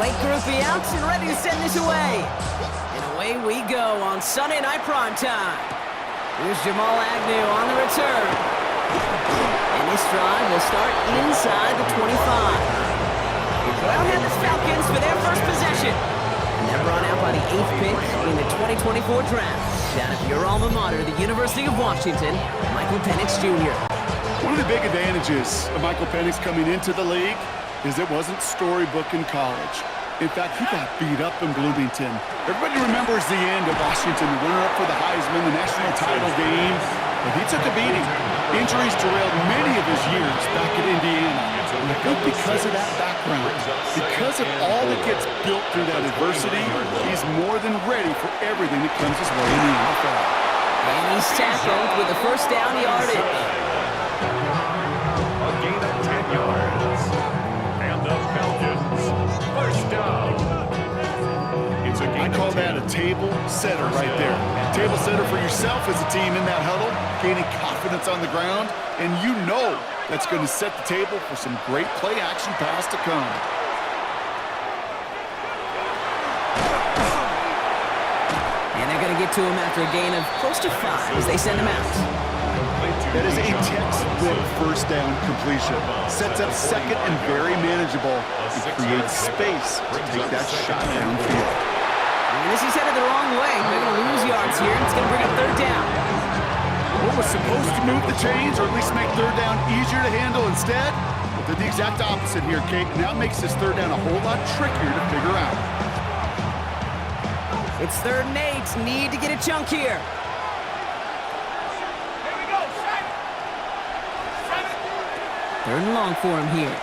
Late groupie out and ready to send this away. And away we go on Sunday Night Primetime. Here's Jamal Agnew on the return. And this drive will start inside the 25. Well, head the Falcons for their first possession. And they're brought out by the 8th pick in the 2024 draft. Down at your alma mater, the University of Washington, Michael Penix Jr. One of the big advantages of Michael Penix coming into the league is it wasn't storybook in college. In fact, he got beat up in Bloomington. Everybody remembers the end of Washington, the runner-up for the Heisman, the national title game. But he took a beating. Injuries derailed many of his years back at Indiana. And I think because of that background, because of all that gets built through that adversity, he's more than ready for everything that comes his way in the NFL. And he's tackled with the first down yardage. A gain of 10 yards. And the Falcons, first down. I call that a table setter right there. Table setter for yourself as a team in that huddle, gaining confidence on the ground, and you know that's going to set the table for some great play-action pass to come. And they're going to get to him after a gain of close to 5 as they send him out. That is a textbook first down completion. Sets up second and very manageable. It creates space to take that shot downfield. And this is headed the wrong way. They're going to lose yards here, and it's going to bring up third down. What was supposed to move the chains, or at least make third down easier to handle instead? Well, did the exact opposite here, Kate. Now makes this third down a whole lot trickier to figure out. It's 3rd and 8. Need to get a chunk here. Third and long for him here.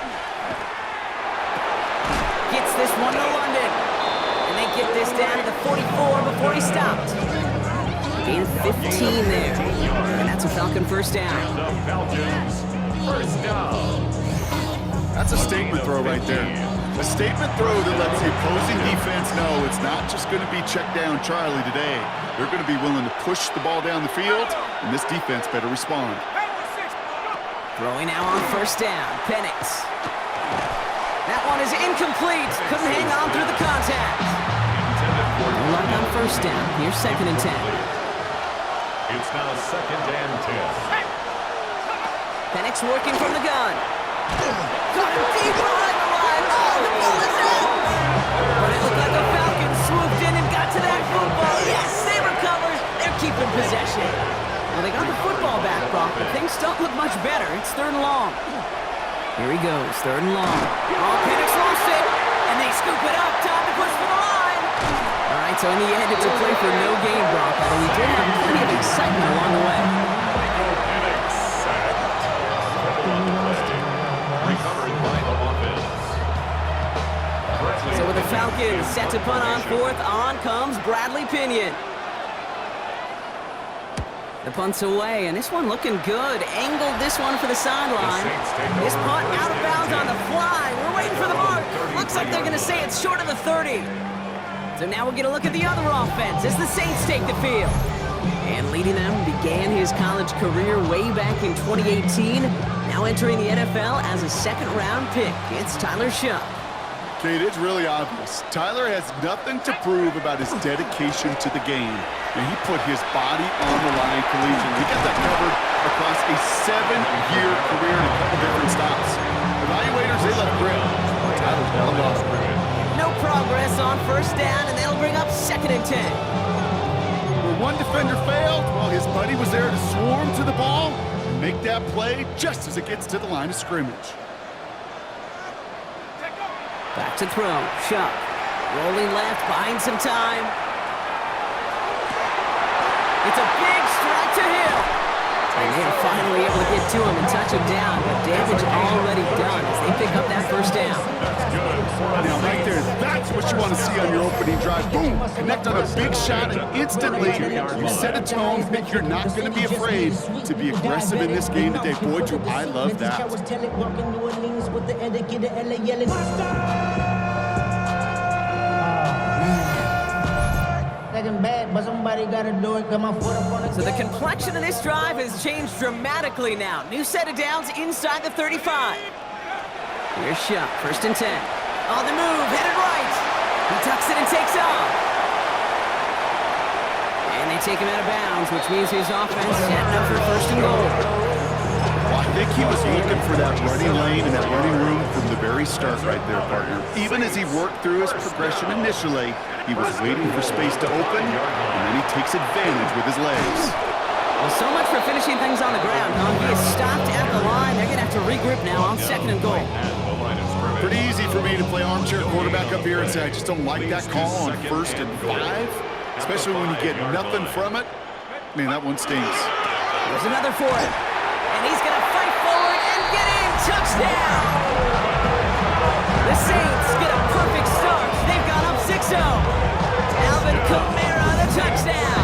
Gets this one to London. And they get this down to the 44 before he stopped. Gain of 15 there. And that's a Falcon first down. And the Falcons, first down. That's a statement throw right there. A statement throw that lets the opposing defense know it's not just going to be check down Charlie today. They're going to be willing to push the ball down the field, and this defense better respond. Throwing now on first down. Penix. That one is incomplete. Couldn't hang on through the contact. No luck on first down. Here's 2nd and 10. It's now 2nd and 10. Penix working from the gun. Got him deep behind the line. Oh, the ball is out. But it looked like the Falcons swooped in and got to that football. Yes, they recovered. They're keeping possession. Well, they got the football back, Brock, but things don't look much better. It's 3rd and long. Here he goes, 3rd and long. Oh, Penix lost it, and they scoop it up. Time to push for the line. All right, so in the end, it's a play for no gain, Brock, although we did have plenty of excitement along the way. Penix sacked. Recovered by the offense. So with the Falcons set to punt on 4th, on comes Bradley Pinion. The punt's away, and this one looking good. Angled this one for the sideline. This punt out of bounds on the fly. We're waiting for the mark. Looks like they're going to say it's short of the 30. So now we'll get a look at the other offense as the Saints take the field. And leading them began his college career way back in 2018. Now entering the NFL as a 2nd-round pick. It's Tyler Shuck. Kate, it's really obvious. Tyler has nothing to prove about his dedication to the game. And he put his body on the line collegiately. He got that covered across a 7-year career in a couple different stops. Evaluators, they left grit. Tyler's got a lot of grit. No progress on first down, and they'll bring up 2nd and 10. Where one defender failed, well, his buddy was there to swarm to the ball and make that play just as it gets to the line of scrimmage. Back to throw. Shuck. Rolling left, buying some time. It's a big strike to Hill. And they're finally able to get to him and touch him down, but damage already done as they pick up that first down. Now, right there, that's what you want to see on your opening drive. Boom! Connect on a big shot, and instantly you set a tone that you're not going to be afraid to be aggressive in this game today. Boy, do I love that. So the complexion of this drive has changed dramatically now. New set of downs inside the 35. Here's Shuck, 1st and 10. On the move, headed right. He tucks it and takes off. And they take him out of bounds, which means his offense setting up for first and goal. Well, I think he was looking for that running lane and that running room from the very start right there, partner. Even as he worked through his progression initially, he was waiting for space to open, and then he takes advantage with his legs. Well, so much for finishing things on the ground, huh? He is stopped at the line. They're going to have to regroup now on second and goal. Pretty easy for me to play armchair quarterback up here and say I just don't like that call on 1st and 5, especially when you get nothing from it. Man, that one stings. There's another for him. And he's going to fight forward and get in. Touchdown! The Saints get a perfect start. They've gone up 6-0. Alvin Kamara, the touchdown.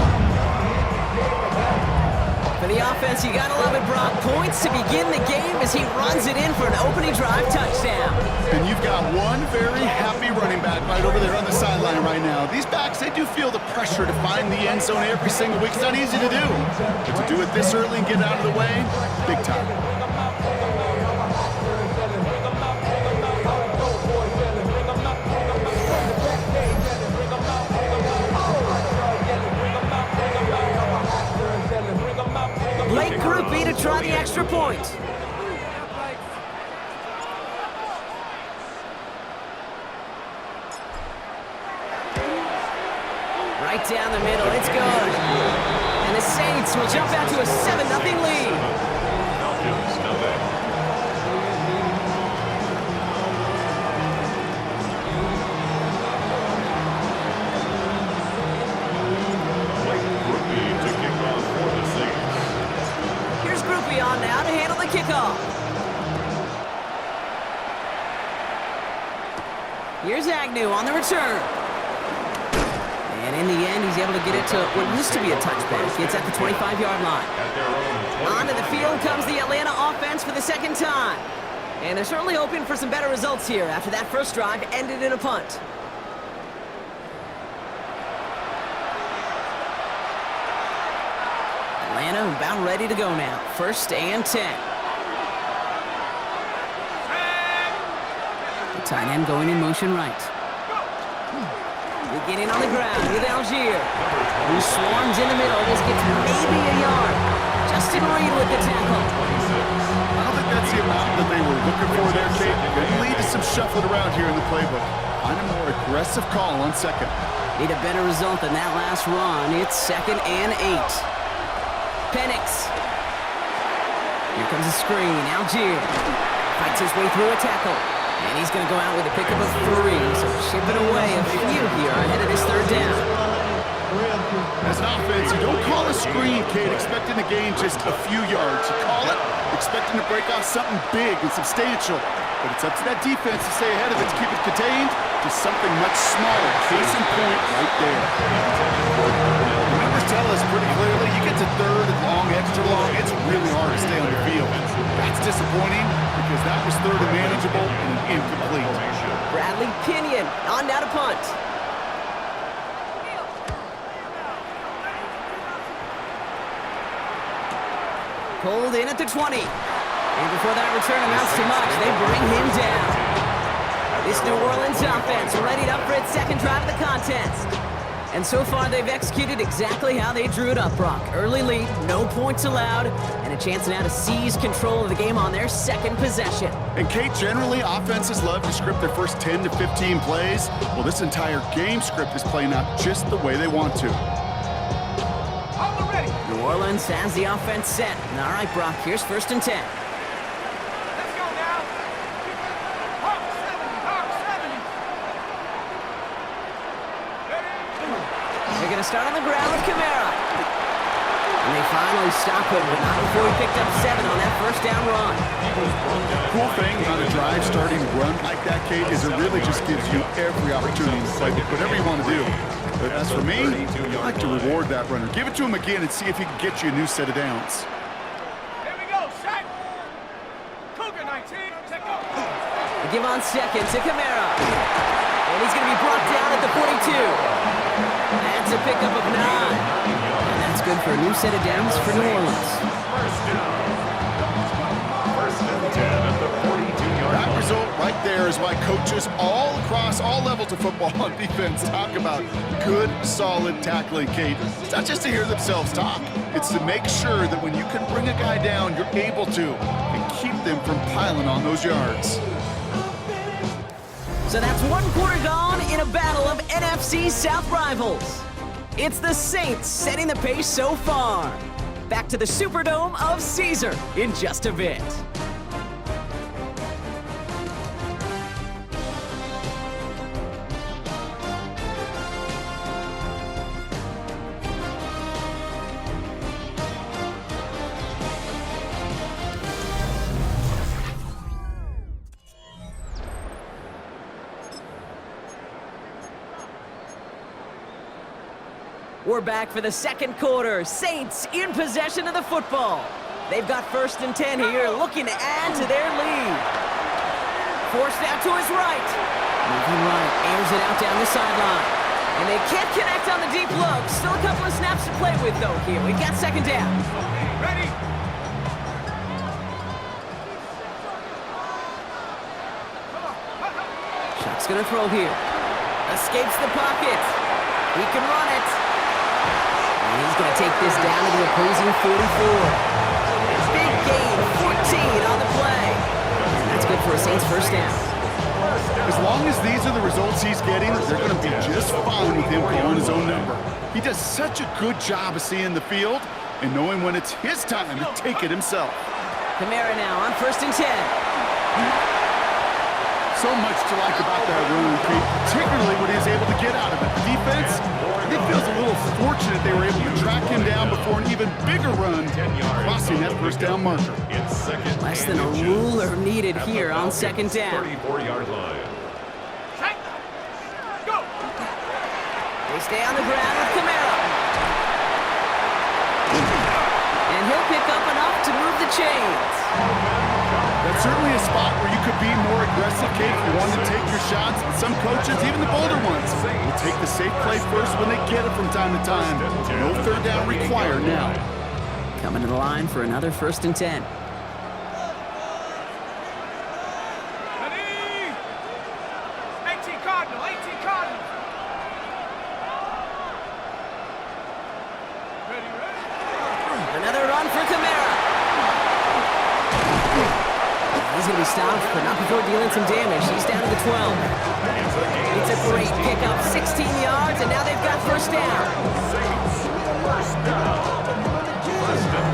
For the offense, you gotta love it, Brock. Points to begin the game as he runs it in for an opening drive touchdown. And you've got one very happy running back right over there on the sideline right now. These backs, they do feel the pressure to find the end zone every single week. It's not easy to do. But to do it this early and get out of the way, big time. Late Group B to try the extra point. Right down the middle, it's good. And the Saints will jump out to a 7-0 lead. On now to handle the kickoff. Here's Agnew on the return. And in the end, he's able to get it to what used to be a touchback. It's at the 25-yard line. Onto the field comes the Atlanta offense for the second time. And they're certainly hoping for some better results here after that first drive ended in a punt. Atlanta about ready to go now. 1st and 10. The tight end going in motion right. Beginning on the ground with Algier, who swarms in the middle. This gets maybe a yard. Justin Reed with the tackle. I don't think that's the amount that they were looking for there, Kate. Going to lead to some shuffling around here in the playbook. Find a more aggressive call on second. Need a better result than that last run. It's 2nd and 8. Penix. Here comes a screen. Algier fights his way through a tackle. And he's going to go out with a pickup of 3. So chipping away a few here ahead of his 3rd down. As an offense, you don't call a screen, Kate, expecting to gain just a few yards. You call it expecting to break off something big and substantial. But it's up to that defense to stay ahead of it, to keep it contained to something much smaller. Case in point right there. Numbers tell us pretty clearly, you get to 3rd and long, extra long, it's really hard to stay on the field. That's disappointing because that was 3rd and manageable and incomplete. Bradley Pinion on down to punt. Pulled in at the 20. And before that return amounts to much, they bring him down. This New Orleans offense readied up for its 2nd drive of the contest. And so far, they've executed exactly how they drew it up, Brock. Early lead, no points allowed, and a chance now to seize control of the game on their 2nd possession. And Kate, generally, offenses love to script their first 10 to 15 plays. Well, this entire game script is playing out just the way they want to. New Orleans has the offense set. All right, Brock, here's 1st and 10. They're going to start on the ground with Kamara. And they finally stop him, but not before he picked up 7 on that 1st down run. Cool thing on a drive starting run like that, Kate, is it really just gives you every opportunity to play whatever you want to do. But as for me, I like to reward that runner. Give it to him again and see if he can get you a new set of downs. Here we go, set. Cougar 19, take off. They give on 2nd to Kamara. And he's going to be brought down at the 42. That's a pickup of 9. And that's good for a new set of downs for New Orleans. 1st down. 1st and 10 at the 42-yard line. result right there is why coaches all across all levels of football on defense talk about good, solid tackling, Kate. It's not just to hear themselves talk. It's to make sure that when you can bring a guy down, you're able to, and keep them from piling on those yards. So that's one quarter gone in a battle of NFC South rivals. It's the Saints setting the pace so far. Back to the Superdome of Caesar in just a bit. We're back for the second quarter. Saints in possession of the football. They've got 1st and 10 here, looking to add to their lead. Forced out to his right. Moving right, airs it out down the sideline. And they can't connect on the deep look. Still a couple of snaps to play with, though, here. We've got 2nd down. Ready? Chuck's gonna throw here. Escapes the pocket. He can run it. And he's going to take this down to the opposing 44. Big gain, 14 on the play. And that's good for a Saints 1st down. As long as these are the results he's getting, they're going to be just fine with him calling his own number. He does such a good job of seeing the field and knowing when it's his time to take it himself. Kamara now on 1st and 10. So much to like about that run, Kate, particularly what he was able to get out of it. The defense, it feels a little fortunate they were able to track him down before an even bigger run, crossing that 1st down marker. Less than a ruler needed here on 2nd down. 34-yard line. Set. Go. They stay on the ground with Kamara. And he'll pick up enough to move the chains. That's certainly a spot where you could be more aggressive, Kate, if you want to take your shots. But some coaches, even the bolder ones, will take the safe play first when they get it from time to time. No 3rd down required now. Coming to the line for another 1st and 10. Ready? 18 Cardinal, 18 Cardinal. Ready, ready? Another run for Kamara. He's going to be stopped, but not before dealing some damage. He's down to the 12. It's a great pickup, 16 yards, and now they've got 1st down.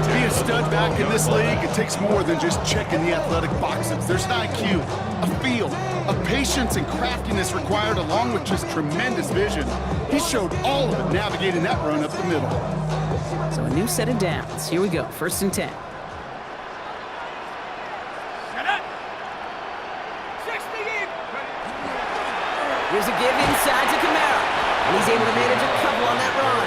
To be a stud back in this league, it takes more than just checking the athletic boxes. There's an IQ, a feel, a patience and craftiness required, along with just tremendous vision. He showed all of it navigating that run up the middle. So a new set of downs. Here we go, 1st and 10. Here's a give inside to Kamara. And he's able to manage a couple on that run.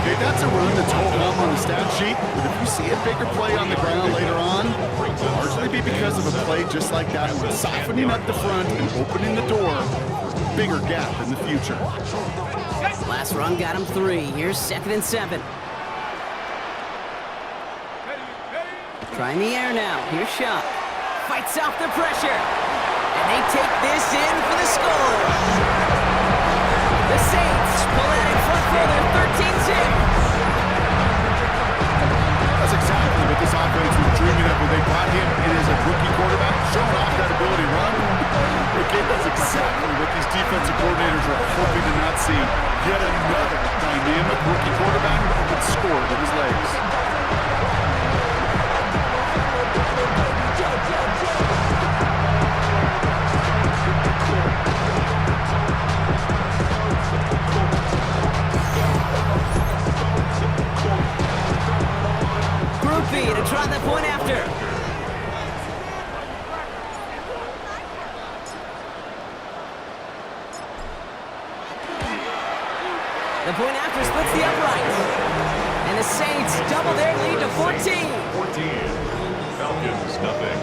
Okay, that's a run that's holding up on the stat sheet, but if you see a bigger play on the ground later on, it'll largely be because of a play just like that one, softening up the front and opening the door for a bigger gap in the future. Last run got him 3. Here's 2nd and 7. Trying the air now. Here's Shuck. Fights off the pressure. And they take this in for the score. The Saints pull out in front for their 13th zip. That's exactly what this offense was dreaming of when they brought him in as a rookie quarterback, showing off that ability to run. Okay, that's exactly what these defensive coordinators are hoping to not see. Yet another dynamic rookie quarterback that scored with his legs. To try the point after. The point after splits the uprights. And the Saints double their lead to 14. 14. Falcons, nothing.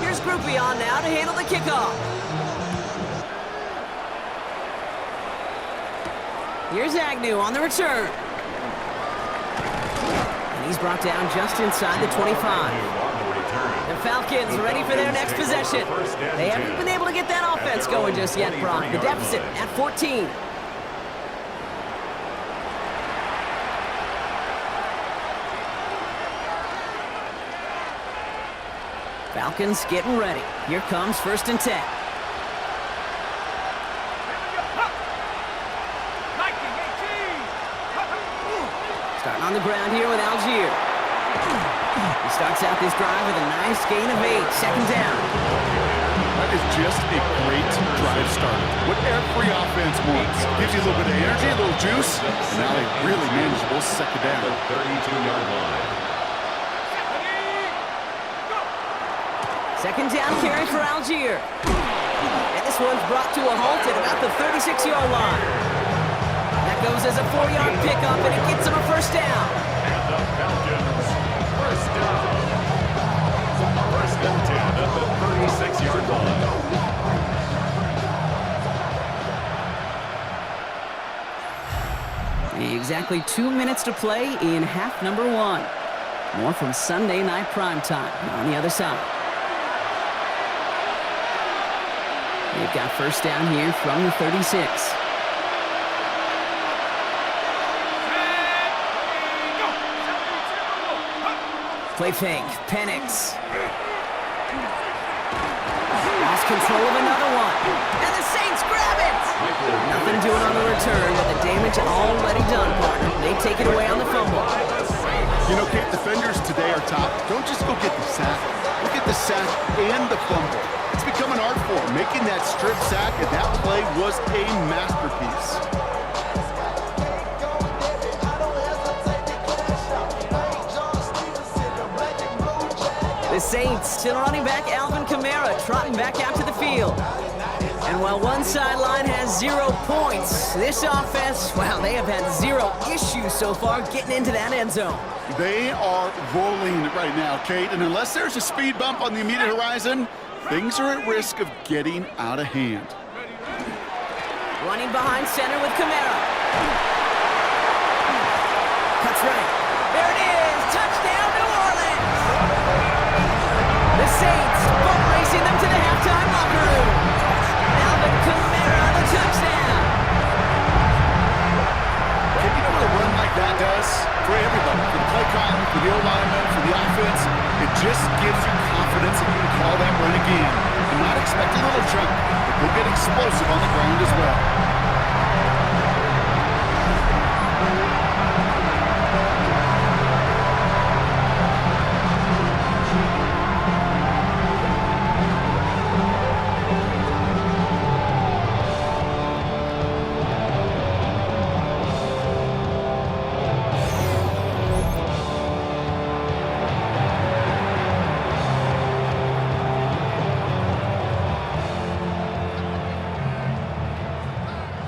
Here's Groupie Here's Agnew on the return. And he's brought down just inside the 25. The Falcons ready for their next possession. They haven't been able to get that offense going just yet, Brock. The deficit at 14. Falcons getting ready. Here comes 1st and 10. Starting on the ground here with Algier. He starts out this drive with a nice gain of 8. 2nd down. That is just a great drive starter. What every offense wants. Gives you a little bit of energy, a little juice, and now a really manageable 2nd down. 32-yard line. 2nd down carry for Algier. And this one's brought to a halt at about the 36-yard line. That goes as a 4-yard pickup, and it gets him a 1st down. And the Falcons, 1st down. 1st and 10 at the 36-yard line. Exactly 2 minutes to play in half number 1. More from Sunday night primetime on the other side. They've got 1st down here from the 36. Play fake, Penix. Lost control of another one. And the Saints grab it! Nothing doing on the return, but the damage already done, partner. They take it away on the fumble. You know, Kate, defenders today are top. Don't just go get the sack. Look at the sack and the fumble. It's become an art form. Making that strip sack, and that play was a masterpiece. The Saints still running back Alvin Kamara, trotting back out to the field. And while one sideline has 0 points, this offense, well, they have had 0 issues so far getting into that end zone. They are rolling right now, Kate, and unless there's a speed bump on the immediate horizon, things are at risk of getting out of hand. Running behind center with Kamara. Cuts right. There it is. Touchdown, New Orleans. The Saints boat racing them to the halftime locker room. Alvin Kamara on the touchdown. You know what a run like that does for everybody, for the play caller, for the O-lineman, for the offense? It just gives you confidence that you can call that run again. And not expect a little jump, but go get explosive on the ground as well.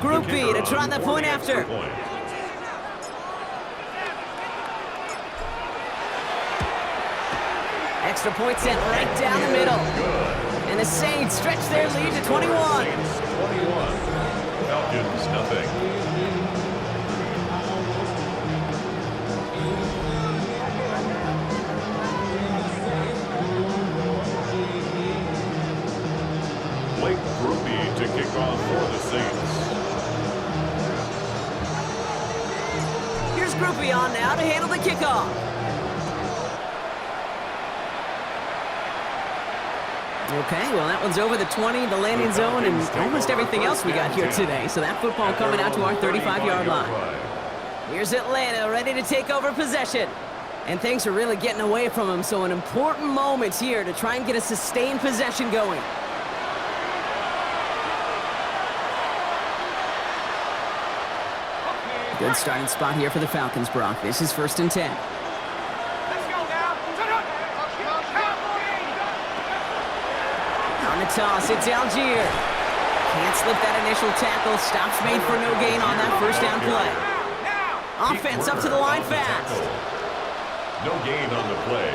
Group B to try the point after. Extra point sent right down the middle. And the Saints stretch their lead to 21. Saints 21. Falcons nothing. Blake Groupie to kick off for the Saints. Here's Groupie on now to handle the kickoff. Okay, well, that one's over the 20, the landing zone, and almost everything else we got here today. So that football coming out to our 35-yard line. Here's Atlanta ready to take over possession. And things are really getting away from them, so an important moment here to try and get a sustained possession going. Good starting spot here for the Falcons, Brock. This is 1st and 10. Let's go now. On the toss, it's Algier. Can't slip that initial tackle. Stops made for no gain on that 1st down play. Offense up to the line fast. No gain on the play.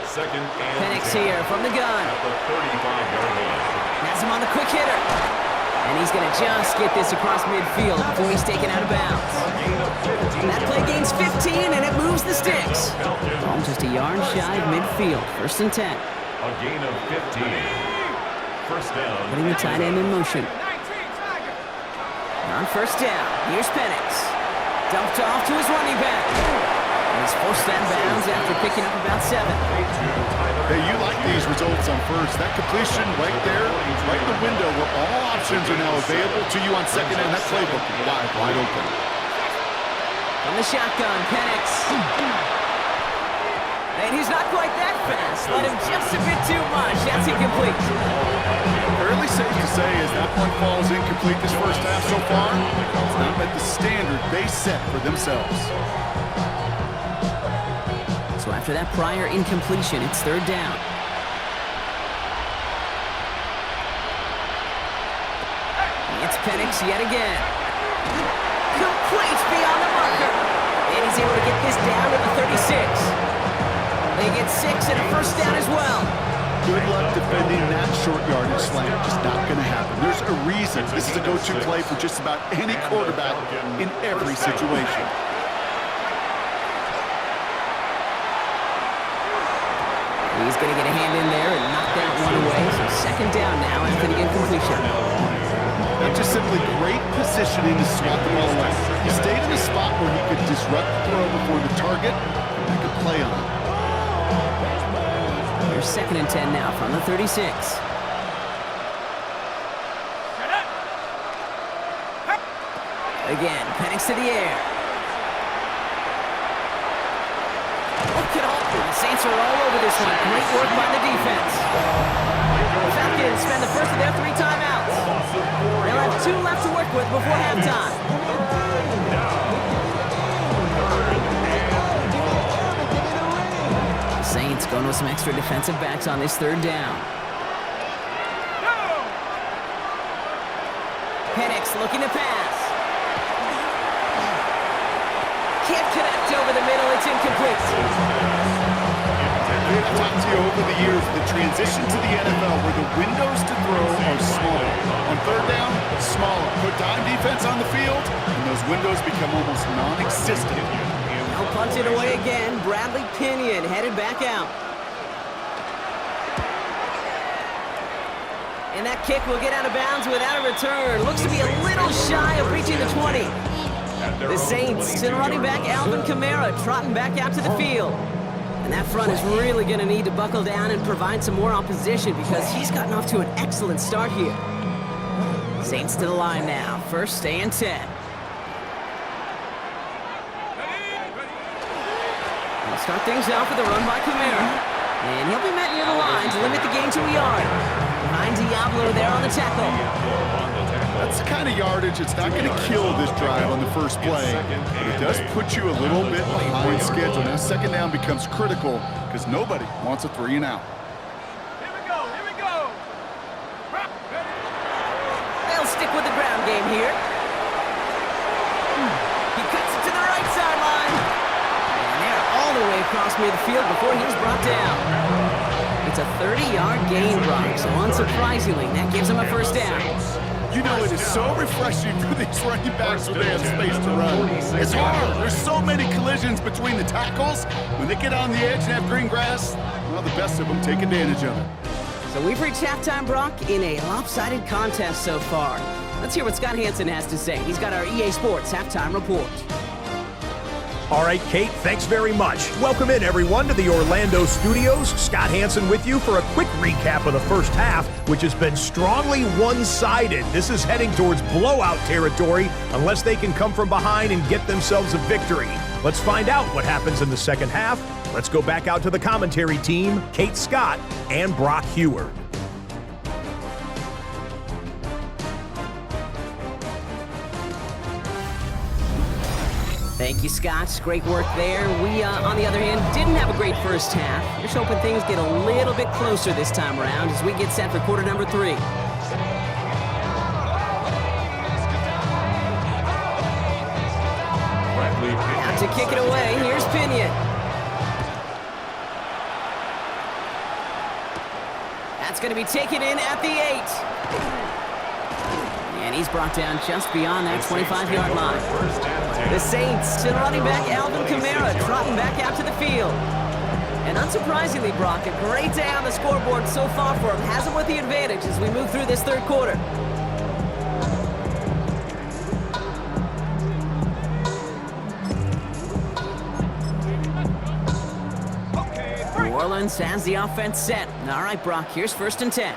2nd and Penix 10 here from the gun. at the 35-yard line. Has him on the quick hitter. And he's going to just get this across midfield before he's taken out of bounds. And that play gains 15, and it moves the sticks. Ball just a yard shy of midfield. 1st and 10. A gain of 15. First down. Putting the tight end in motion. On 1st down, here's Penix. Dumped off to his running back. And he's forced out of bounds after picking up about 7. Hey, you like these results on first. That completion right there, right in the window where all options are now available to you on second, and that playbook is wide open. From the shotgun, Penix. And he's not quite that fast. Let him just a bit too much. That's incomplete. Fairly safe to say as that one falls incomplete this first half so far, it's not met the standard they set for themselves. So after that prior incompletion, it's 3rd down. It's Penix yet again. Complete beyond the marker. And he's able to get this down to the 36. They get 6 and a 1st down as well. Good luck defending that short yardage slant. Just not going to happen. There's a reason this is a go-to play for just about any quarterback in every situation. He's going to get a hand in there and knock that one away. So 2nd down now after the incompletion. Not just simply great positioning to swat the ball away. He stayed in a spot where he could disrupt the throw before the target and he could play on it. Here's 2nd and 10 now from the 36. Again, Penix to the air. Look at all. The Saints are all over this one. Great work by the defense. The Falcons spend the first of their 3 timeouts. They'll have 2 left to work with before halftime. The Saints going with some extra defensive backs on this 3rd down. Penix looking to pass. Can't connect over the middle. It's incomplete. We've talked to you over the years, the transition to the NFL where the windows to throw are smaller. On 3rd down, smaller. Put dime defense on the field, and those windows become almost non-existent. Now punted away again. Bradley Pinion headed back out. And that kick will get out of bounds without a return. Looks to be a little shy of reaching the 20. The Saints still running back Alvin Kamara trotting back out to the field. And that front is really going to need to buckle down and provide some more opposition because he's gotten off to an excellent start here. Saints to the line now. 1st and 10. We'll start things off with a run by Kamara. And he'll be met near the line to limit the gain to a yard. Behind Diablo there on the tackle. That's the kind of yardage that's not going to kill this drive on the first play, but it does put you a little bit behind schedule. Now 2nd down becomes critical because nobody wants a 3 and out. Here we go, here we go. They'll stick with the ground game here. He cuts it to the right sideline. And they're all the way across midfield before he's brought down. It's a 30-yard gain, Brock, so unsurprisingly, that gives him a 1st down. You know, it is so refreshing for these running backs when they have space to run. It's hard. There's so many collisions between the tackles. When they get on the edge and have green grass, well, the best of them take advantage of it. So we've reached halftime, Brock, in a lopsided contest so far. Let's hear what Scott Hansen has to say. He's got our EA Sports halftime report. All right, Kate, thanks very much. Welcome in, everyone, to the Orlando studios. Scott Hansen with you for a quick recap of the first half, which has been strongly one-sided. This is heading towards blowout territory unless they can come from behind and get themselves a victory. Let's find out what happens in the second half. Let's go back out to the commentary team, Kate Scott and Brock Heward. Thank you, Scott. Great work there. We, on the other hand, didn't have a great first half. Just hoping things get a little bit closer this time around as we get set for quarter number 3. Out to kick it away, here's Pinion. That's It's going to be taken in at the 8. And he's brought down just beyond that 25-yard line. The Saints send running back Alvin Kamara trotting back out to the field. And unsurprisingly, Brock, a great day on the scoreboard so far for him. Has him with the advantage as we move through this third quarter. New Orleans has the offense set. All right, Brock, here's 1st and 10.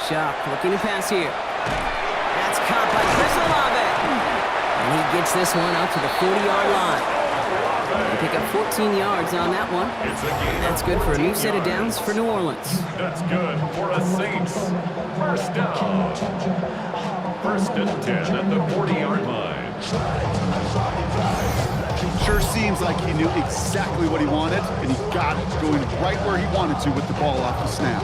Shock looking to pass here. That's caught by Chris Olave. And he gets this one up to the 40-yard line. They pick up 14 yards on that one. And that's good for a new set of downs for New Orleans. That's good for a Saints. First down. 1st and 10 at the 40-yard line. Sure seems like he knew exactly what he wanted, and he got it, going right where he wanted to with the ball off the snap.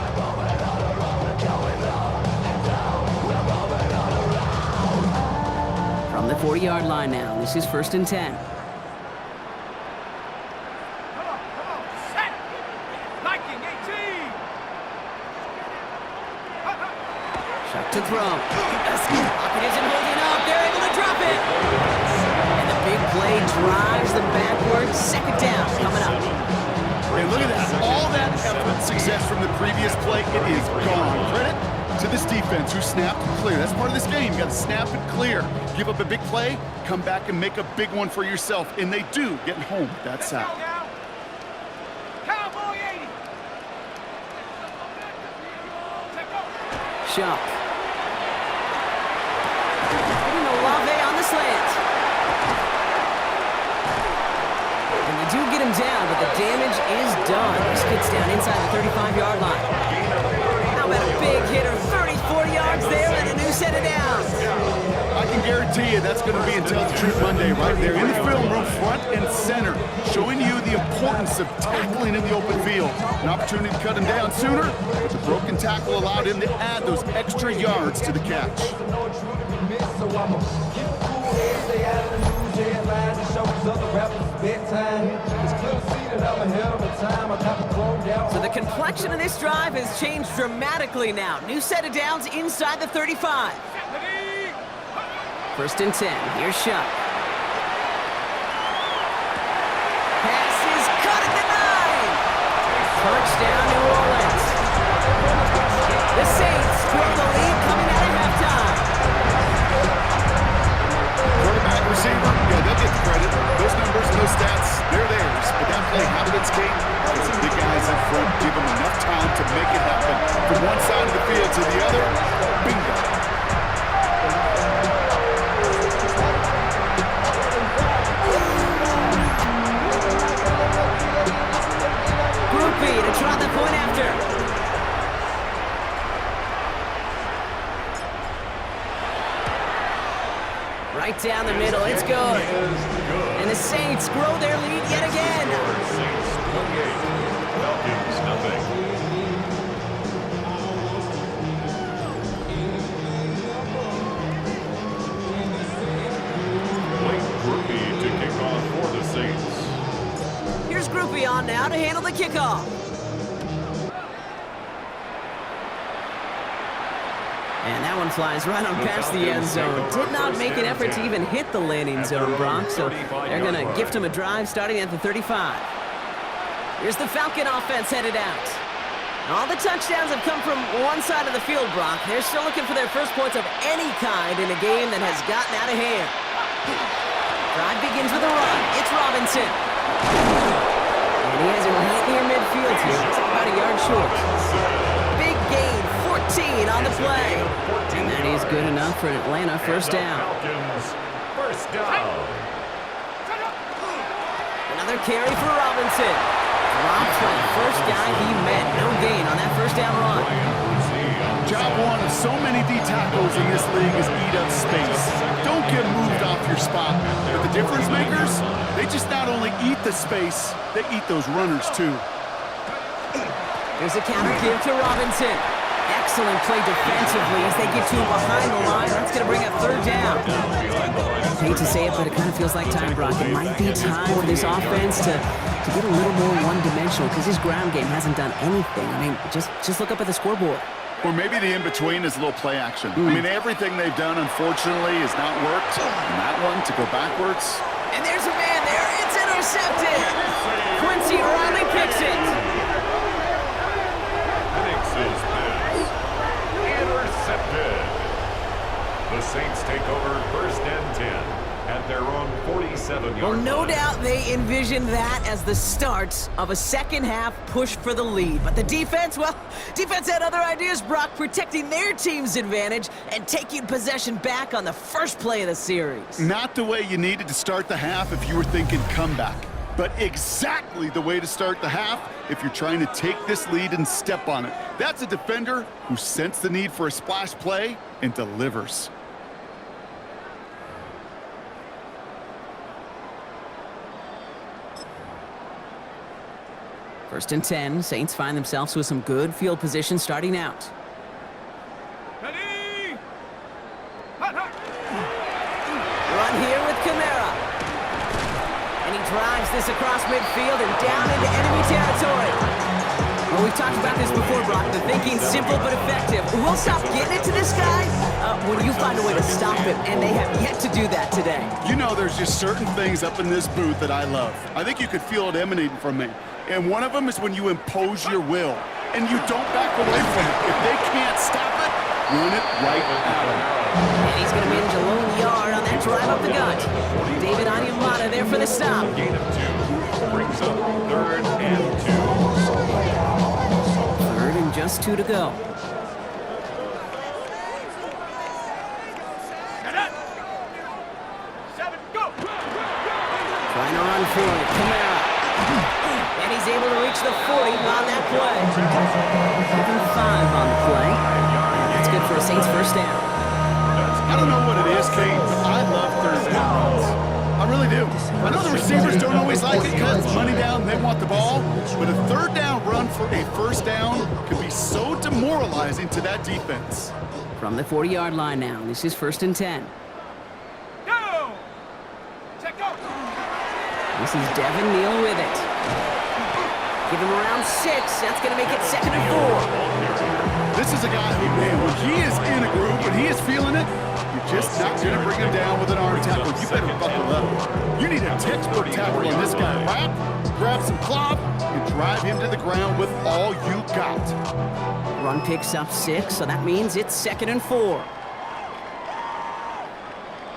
From the 40-yard line now, this is 1st and 10. Come on, set. Viking 18. Shot to throw. Pocket isn't holding up. They're able to drop it. And the big play drives them backwards. 2nd down coming up. And look at that. All that effort, success from the previous play, it is gone. Credit to this defense who snapped and clear. That's part of this game. You got to snap and clear. Give up a big play, come back and make a big one for yourself. And they do, getting home with that sack. Cowboy 80. Shock. Olave on the slant. And they do get him down, but the damage is done. This gets down inside the 35-yard line. How about a big hitter, 34 yards there and a new set of downs. I can guarantee you that's going to be until the Truth Monday right there in the film room, front and center, showing you the importance of tackling in the open field. An opportunity to cut him down sooner, but the broken tackle allowed him to add those extra yards to the catch. So the complexion of this drive has changed dramatically now. New set of downs inside the 35. 1st and 10. Here's Shuck. Pass is cut at the 9. Touchdown, New Orleans. The Saints grow the lead coming out of halftime. Quarterback, receiver, yeah, they'll get the credit. Those numbers and those stats, they're theirs. But that play, how did it skate? Some big guys up front give them enough time to make it happen. From one side of the field to the other, bingo. Groupie to try the point after. Right down the middle, it's good. And the Saints grow their lead yet again. Saints 28, Falcons nothing. Blake Groupie to kick off for the Saints. Here's Groupie on now to handle the kickoff. And that one flies right on past the end zone. Did not make an effort to even hit the landing zone, Brock, so they're going to gift him a drive starting at the 35. Here's the Falcon offense headed out. All the touchdowns have come from one side of the field, Brock. They're still looking for their first points of any kind in a game that has gotten out of hand. Drive begins with a run. It's Robinson. And he has it right near midfield here. It's about a yard short. Big gain, 14 on the play. And that is good enough for an Atlanta first down. First down. Another carry for Robinson. Dropped by the first guy he met. No gain on that first down run. Job one of so many D tackles in this league is eat up space. Don't get moved off your spot. But the difference makers, they just not only eat the space, they eat those runners too. There's a counter give to Robinson. Excellent play defensively as they get to him behind the line. That's going to bring up third down. Hate to say it, but it kind of feels like time, Brock. It might be time for this offense to get a little more one-dimensional because his ground game hasn't done anything. I mean, just look up at the scoreboard. Or maybe the in-between is a little play action. I mean, everything they've done, unfortunately, has not worked. And that one, to go backwards. And there's a man there. It's intercepted. Quincy Riley picks it. Makes his pass. Intercepted. The Saints take over first and 10 at their own 47-yard Well, no line. doubt they envisioned that as the start of a second-half push for the lead. But the defense, well, defense had other ideas, Brock, protecting their team's advantage and taking possession back on the first play of the series. Not the way you needed to start the half if you were thinking comeback, but exactly the way to start the half if you're trying to take this lead and step on it. That's a defender who sensed the need for a splash play and delivers. First and 10, Saints find themselves with some good field position starting out. Ready? Hot, hot. Run here with Kamara. And he drives this across midfield and down into enemy territory. Well, we've talked about this before, Brock. The thinking's simple but effective. We'll stop getting it to this guy when you find a way to stop him, and they have yet to do that today. You know, there's just certain things up in this booth that I love. I think you could feel it emanating from me. And one of them is when you impose your will, and you don't back away from it. If they can't stop it, run it right at them. And he's going to manage a lone yard on that drive up the gut. David Onyemata there for the stop. Gain of 2 brings up third and 2. Third and just 2 to go. Set up. 7, go. Trying to run for it. Kamara. And he's able to reach the 40 on that play. 7-5 on the play. And that's good for a Saints first down. I don't know what it is, Kate, but I love third down runs. I really do. I know the receivers don't always like it because it's money down, they want the ball, but a third down run for a first down can be so demoralizing to that defense. From the 40-yard line now, this is first and 10. Go. Check go. This is Devin Neal with it. Give him around 6. That's going to make it second and 4. This is a guy who, man, when he is in a groove, when he is feeling it, you're just not going to bring him down with an arm tackle. You better buckle up. You need a textbook tackle on this guy. Wrap, grab some cloth, and drive him to the ground with all you got. Run picks up 6, so that means it's second and 4.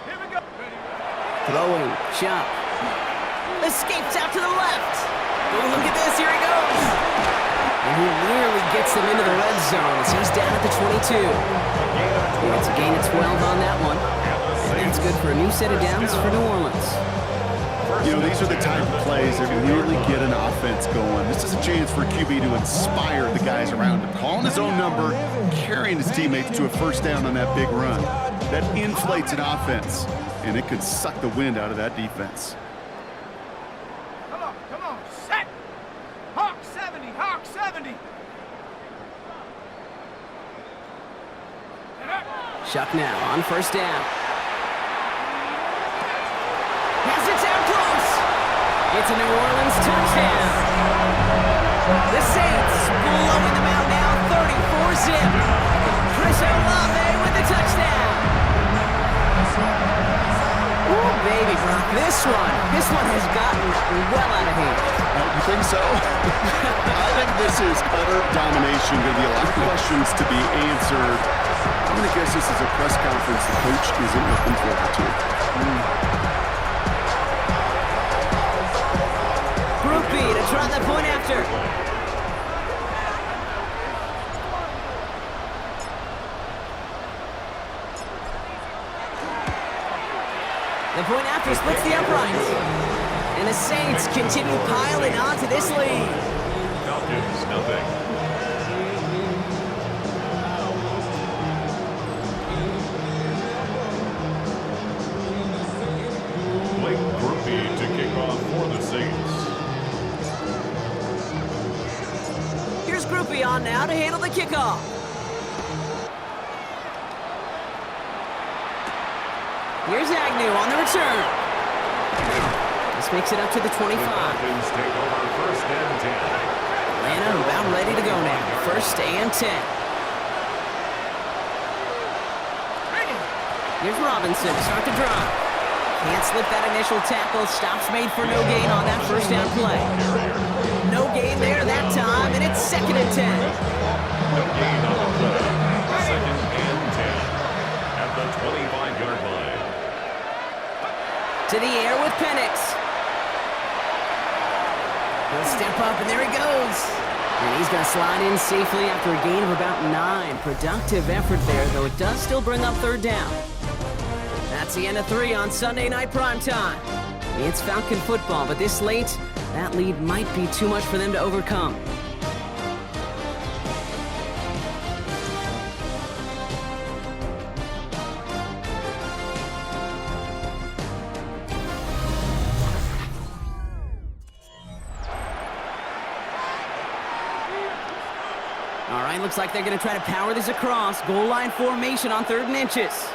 Here we go. Ready. Throwing, shot. Escapes out to the left. Oh, look at this, here he goes. And he nearly gets them into the red zone as he's down at the 22. It's a gain of 12 on that one. And that's good for a new set of downs for New Orleans. You know, these are the type of plays that really get an offense going. This is a chance for a QB to inspire the guys around him. Calling his own number, carrying his teammates to a first down on that big run. That inflates an offense, and it could suck the wind out of that defense. Come on. Set. Hawk 70. Hawk 70. And up. Shuck now on first down. Has it down close. It's a New Orleans touchdown. The Saints blowing them out now, 34-zip. Chris Olave with the touchdown. Ooh, baby, Brock, this one has gotten well out of hand. You think so? I think this is utter domination. Going to be a lot of questions to be answered. I'm going to guess this is a press conference the coach isn't looking forward to. Group B to try that point after. The point after splits the uprights. And the Saints continue piling onto this lead. Falcons, nothing. Blake Groupie to kick off for the Saints. Here's Groupie on now to handle the kickoff. Here's Agnew on the return. This makes it up to the 25. The Falcons take over first and 10. Atlanta about ready to go now. First and 10. Here's Robinson to start the drive. Can't slip that initial tackle. Stops made for no gain on that first down play. No gain there that time, and it's second and 10. No gain on the play. Second and 10 at the 25-yard line. To the air with Penix. He'll step up, and there he goes. And he's going to slide in safely after a gain of about 9. Productive effort there, though it does still bring up third down. That's the end of 3 on Sunday Night Primetime. It's Falcon football, but this late, that lead might be too much for them to overcome. All right, looks like they're going to try to power this across. Goal line formation on 3rd and inches.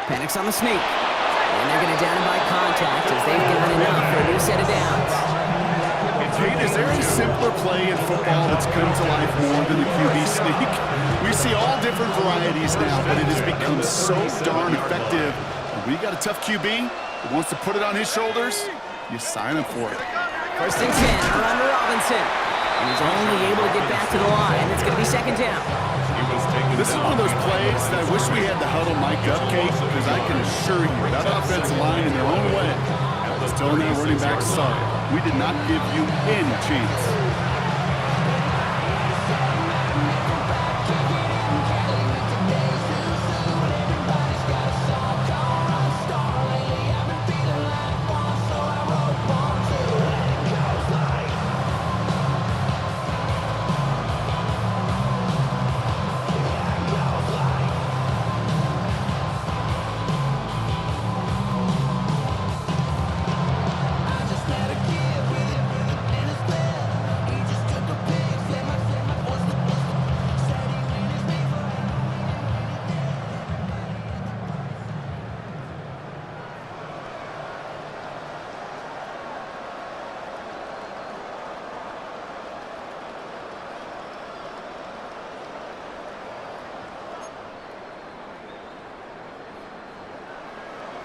Penix on the sneak. And they're going to down him by contact as they've got enough for a new set of downs. Kate, is there a simpler play in football that's come to life more than the QB sneak? We see all different varieties now, but it has become so darn effective. When you got a tough QB who wants to put it on his shoulders, you sign him for it. First and 10, around to Robinson. And he's only able to get back to the line. It's going to be second down. This is one of those plays that I wish we had the huddle mic'd up, Kate, because I can assure you that offensive line in their own way is telling their running back, sorry, we did not give you any chance.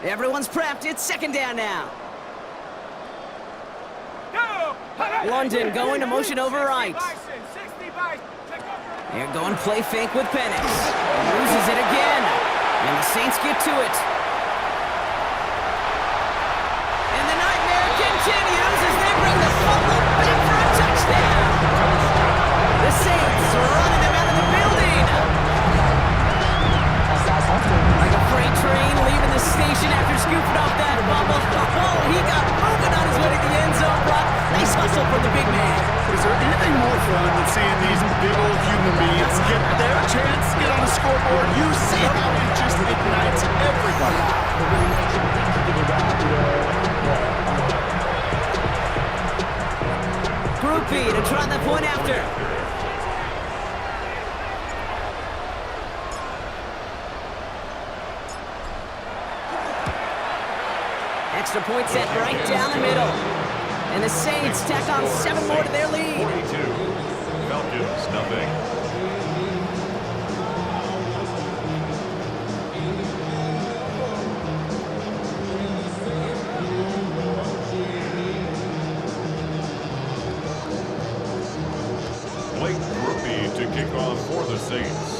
Everyone's prepped. It's second down now. London going to motion over right. They're going play fake with Penix. Loses it again. And the Saints get to it. And the nightmare continues as they bring the fumble back for a touchdown. The Saints are running him out of the building. Like a freight train leaving the station after scooping off that bubble. Oh, he got moving on his way to the end zone block. Nice hustle from the big man. Is there anything more fun than seeing these big old human beings get their chance to get on the scoreboard? You see how it just ignites everybody. Group B to try that point after. Extra point set right down the middle. And the Saints tack on 7 more to their lead. 42. Falcons, nothing. Blake Groupie to kick off for the Saints.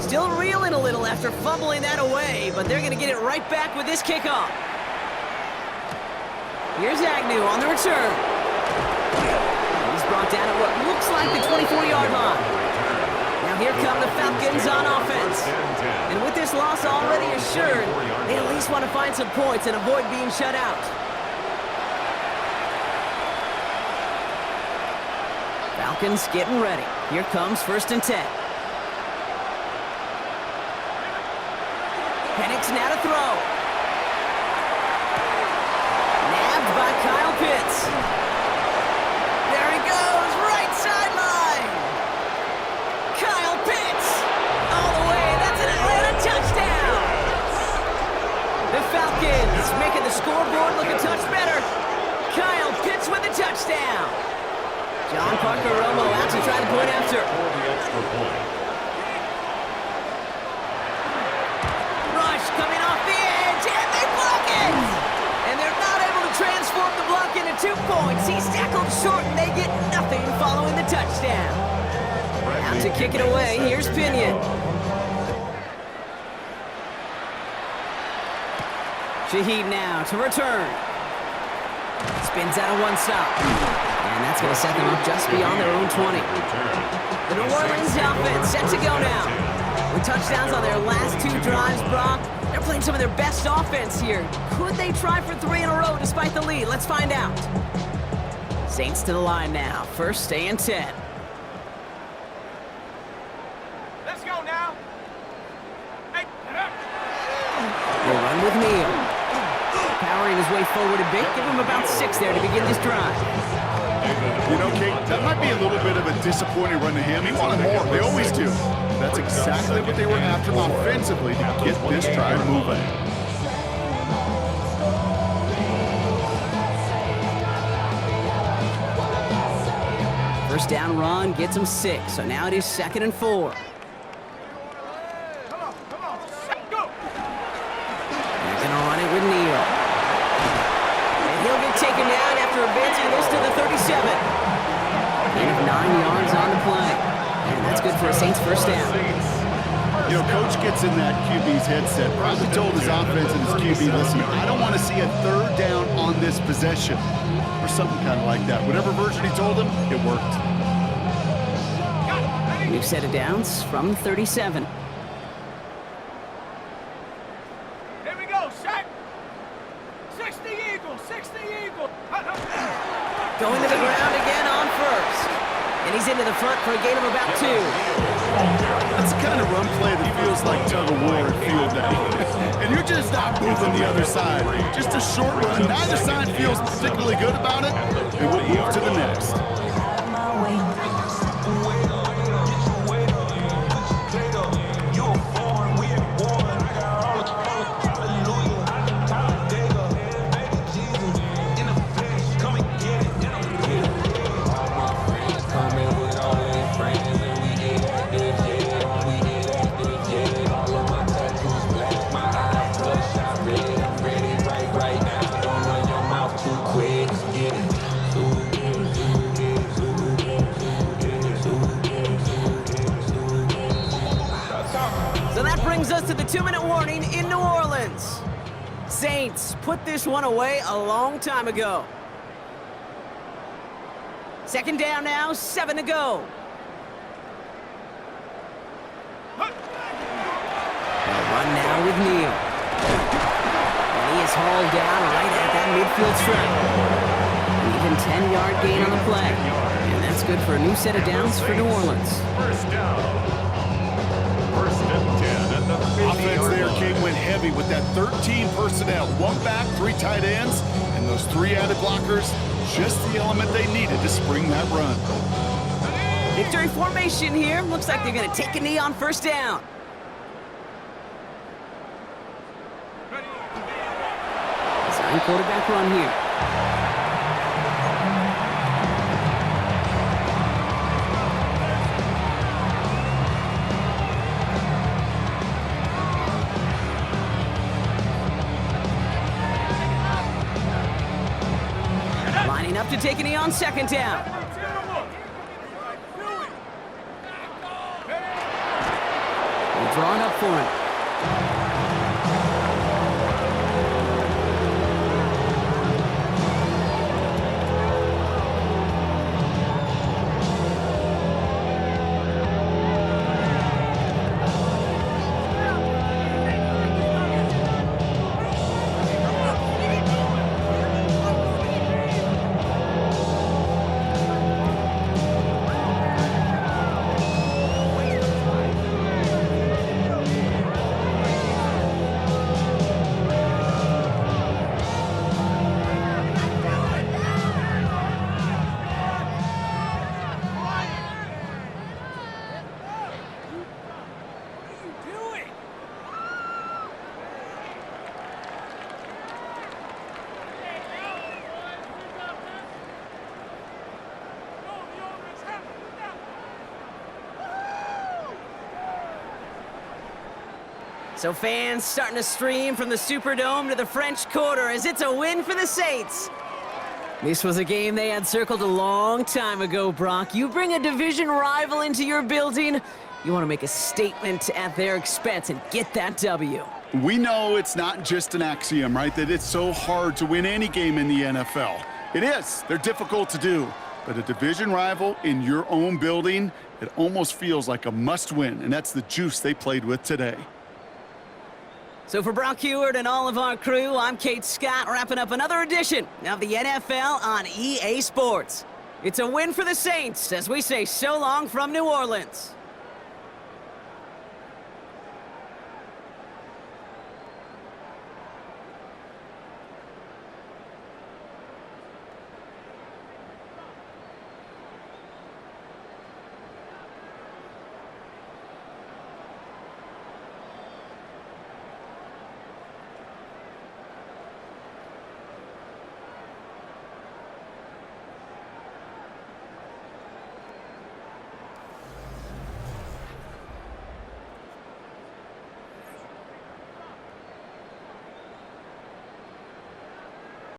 Still reeling a little after fumbling that away, but they're going to get it right back with this kickoff. Here's Agnew on the return. He's brought down at what looks like the 24-yard line. Now here come the Falcons on offense. And with this loss already assured, they at least want to find some points and avoid being shut out. Falcons getting ready. Here comes first and 10. Penix now to throw. Nabbed by Kyle Pitts. There he goes, right sideline. Kyle Pitts all the way. That's an Atlanta John Parker Romo out to try the point after. For the extra point. Rush coming off the edge, and they block it! And they're not able to transform the block into 2 points. He's tackled short, and they get nothing following the touchdown. Out to kick it away, here's Pinion. Shaheed now to return. Spins out of one stop. And that's going to set them up just beyond their own 20. The New Orleans offense set to go now. With touchdowns on their last 2 drives, Brock, they're playing some of their best offense here. Could they try for 3 in a row despite the lead? Let's find out. Saints to the line now. First and 10. Let's go now. Hey, They'll run with Neal. Powering his way forward a bit. Give him about 6 there to begin this drive. You know, Kate, that might be a little bit of a disappointing run to him. He wanted more. They always do. That's exactly what they were after offensively to get this drive moving. First down run gets him 6. So now it is 2nd and 4. come on, go. They're going to run it with Neal. And he'll get taken down after advancing this to the 37. Gain of 9 yards on the play. And that's good for a Saints first down. You know, Coach gets in that QB's headset, probably told his offense and his QB, listen, I don't want to see a 3rd down on this possession. Or something kind of like that. Whatever version he told him, it worked. New set of downs from 37. Here we go, Shaq. 60 Eagles, 60 Eagles. Going to the ground again on first. And he's into the front for a gain of about 2. That's the kind of run play that feels like tug-of-war at field day. And you're just not moving the other side. Just a short run. Neither side feels particularly good about it. And we'll move to the next. Brings us to the 2-minute warning in New Orleans. Saints put this one away a long time ago. 2nd down now, 7 to go. They'll run now with Neal. And he is hauled down right at that midfield strip. An even 10-yard gain on the play. And that's good for a new set of downs for New Orleans. First down. First and 10 at the 50-yard Offense there line. went heavy with that 13 personnel. 1 back, 3 tight ends, and those 3 added blockers. Just the element they needed to spring that run. Victory formation here. Looks like they're going to take a knee on first down. Design quarterback run here. Lining up to take a knee on 2nd down. They're drawing up for it. So fans starting to stream from the Superdome to the French Quarter as it's a win for the Saints. This was a game they had circled a long time ago, Brock. You bring a division rival into your building, you want to make a statement at their expense and get that W. We know it's not just an axiom, right, that it's so hard to win any game in the NFL. It is. They're difficult to do. But a division rival in your own building, it almost feels like a must-win, and that's the juice they played with today. So for Brock Heward and all of our crew, I'm Kate Scott, wrapping up another edition of the NFL on EA Sports. It's a win for the Saints as we say so long from New Orleans.